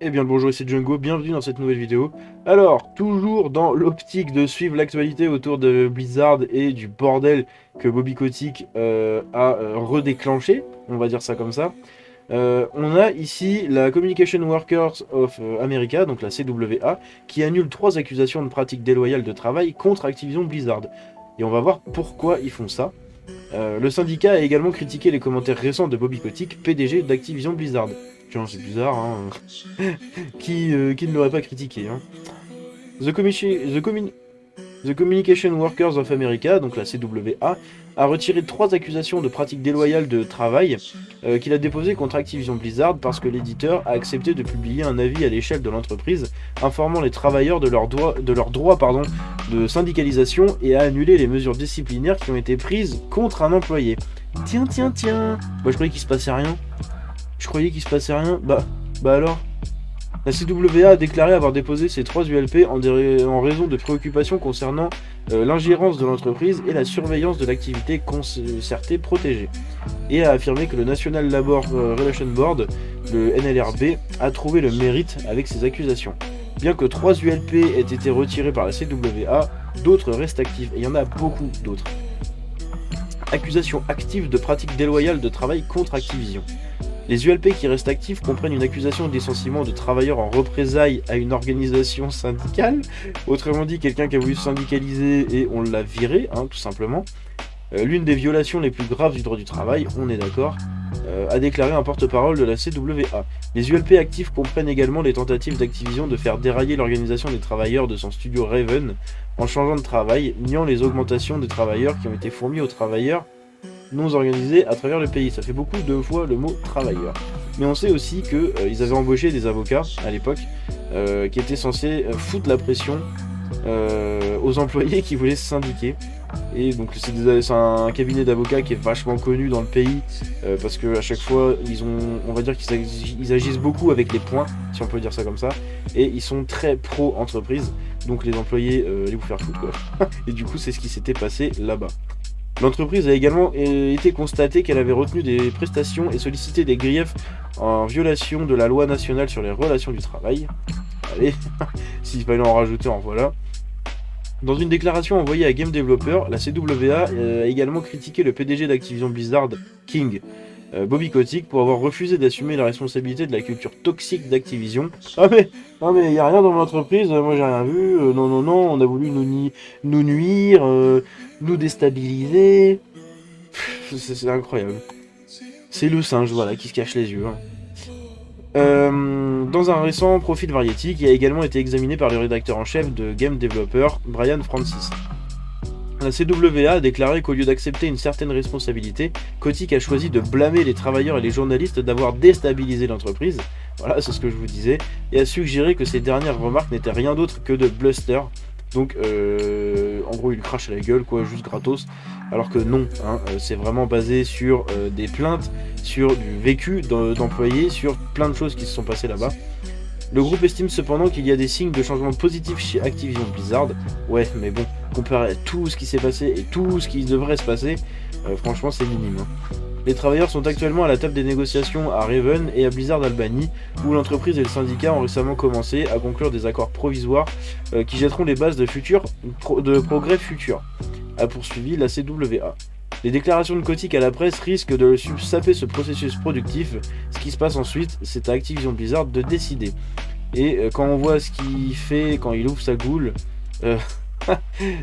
Eh bien le bonjour, ici Django, bienvenue dans cette nouvelle vidéo. Alors, toujours dans l'optique de suivre l'actualité autour de Blizzard et du bordel que Bobby Kotick a redéclenché, on va dire ça comme ça. On a ici la Communication Workers of America, donc la CWA, qui annule 3 accusations de pratiques déloyales de travail contre Activision Blizzard. Et on va voir pourquoi ils font ça. Le syndicat a également critiqué les commentaires récents de Bobby Kotick, PDG d'Activision Blizzard. Tiens, c'est bizarre, hein. Qui ne l'aurait pas critiqué, hein. The Communication Workers of America, donc la CWA, a retiré 3 accusations de pratiques déloyales de travail qu'il a déposées contre Activision Blizzard parce que l'éditeur a accepté de publier un avis à l'échelle de l'entreprise informant les travailleurs de leur droit de syndicalisation et a annulé les mesures disciplinaires qui ont été prises contre un employé. Tiens. Moi je croyais qu'il se passait rien. Bah alors. La CWA a déclaré avoir déposé ces 3 ULP en raison de préoccupations concernant l'ingérence de l'entreprise et la surveillance de l'activité concertée protégée. Et a affirmé que le National Labor Relations Board, le NLRB, a trouvé le mérite avec ces accusations. Bien que 3 ULP aient été retirés par la CWA, d'autres restent actifs. Et il y en a beaucoup d'autres. Accusations actives de pratiques déloyales de travail contre Activision. Les ULP qui restent actifs comprennent une accusation de licenciement de travailleurs en représailles à une organisation syndicale, autrement dit quelqu'un qui a voulu se syndicaliser et on l'a viré, hein, tout simplement. L'une des violations les plus graves du droit du travail, on est d'accord, a déclaré un porte-parole de la CWA. Les ULP actifs comprennent également les tentatives d'Activision de faire dérailler l'organisation des travailleurs de son studio Raven en changeant de travail, niant les augmentations des travailleurs qui ont été fournies aux travailleurs non organisés à travers le pays. Ça fait beaucoup de fois le mot travailleur. Mais on sait aussi qu'ils avaient embauché des avocats à l'époque qui étaient censés foutre la pression aux employés qui voulaient se syndiquer. Et donc c'est un cabinet d'avocats qui est vachement connu dans le pays parce que à chaque fois on va dire qu'ils agissent beaucoup avec les points, si on peut dire ça comme ça, et ils sont très pro entreprise, donc les employés allaient vous faire foutre quoi. Et du coup c'est ce qui s'était passé là-bas. L'entreprise a également été constatée qu'elle avait retenu des prestations et sollicité des griefs en violation de la loi nationale sur les relations du travail. Allez, s'il fallait en rajouter, en voilà. Dans une déclaration envoyée à Game Developer, la CWA a également critiqué le PDG d'Activision Blizzard, King, Bobby Kotick, pour avoir refusé d'assumer la responsabilité de la culture toxique d'Activision. Ah mais il n'y a rien dans mon entreprise, moi j'ai rien vu, non, on a voulu nous nuire, nous déstabiliser. C'est incroyable. C'est le singe, voilà, qui se cache les yeux. Hein. Dans un récent profil Variety qui a également été examiné par le rédacteur en chef de Game Developer, Brian Francis. La CWA a déclaré qu'au lieu d'accepter une certaine responsabilité, Kotick a choisi de blâmer les travailleurs et les journalistes d'avoir déstabilisé l'entreprise, voilà, c'est ce que je vous disais, et a suggéré que ces dernières remarques n'étaient rien d'autre que de bluster. Donc, en gros, il crache à la gueule, quoi, juste gratos. Alors que non, hein, c'est vraiment basé sur des plaintes, sur du vécu d'employés, sur plein de choses qui se sont passées là-bas. Le groupe estime cependant qu'il y a des signes de changement positif chez Activision Blizzard. Ouais, mais bon, comparé à tout ce qui s'est passé et tout ce qui devrait se passer, franchement, c'est minime. Hein. Les travailleurs sont actuellement à la table des négociations à Raven et à Blizzard Albany, où l'entreprise et le syndicat ont récemment commencé à conclure des accords provisoires qui jetteront les bases de progrès futurs, a poursuivi la CWA. Les déclarations de Kotick à la presse risquent de saper ce processus productif. Ce qui se passe ensuite, c'est à Activision Blizzard de décider. Et quand on voit ce qu'il fait quand il ouvre sa goule,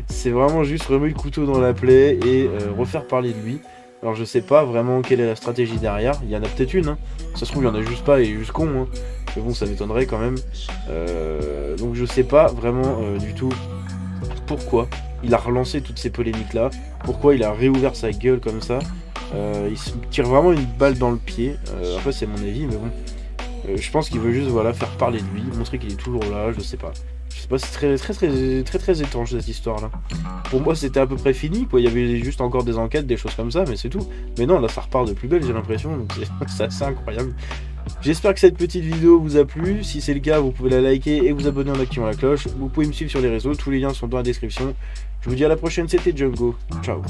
c'est vraiment juste remuer le couteau dans la plaie et refaire parler de lui. Alors je sais pas vraiment quelle est la stratégie derrière, il y en a peut-être une, hein. Ça se trouve il y en a juste pas et il est juste con, hein. Mais bon ça m'étonnerait quand même. Donc je sais pas vraiment du tout pourquoi il a relancé toutes ces polémiques là, pourquoi il a réouvert sa gueule comme ça. Il se tire vraiment une balle dans le pied, après c'est mon avis mais bon. Je pense qu'il veut juste voilà, faire parler de lui, montrer qu'il est toujours là, je sais pas. Je sais pas, c'est très étrange cette histoire là. Pour moi c'était à peu près fini quoi, il y avait juste encore des enquêtes, des choses comme ça, mais c'est tout. Mais non, là ça repart de plus belle j'ai l'impression, donc c'est assez incroyable. J'espère que cette petite vidéo vous a plu, si c'est le cas vous pouvez la liker et vous abonner en activant la cloche. Vous pouvez me suivre sur les réseaux, tous les liens sont dans la description. Je vous dis à la prochaine, c'était Django, ciao.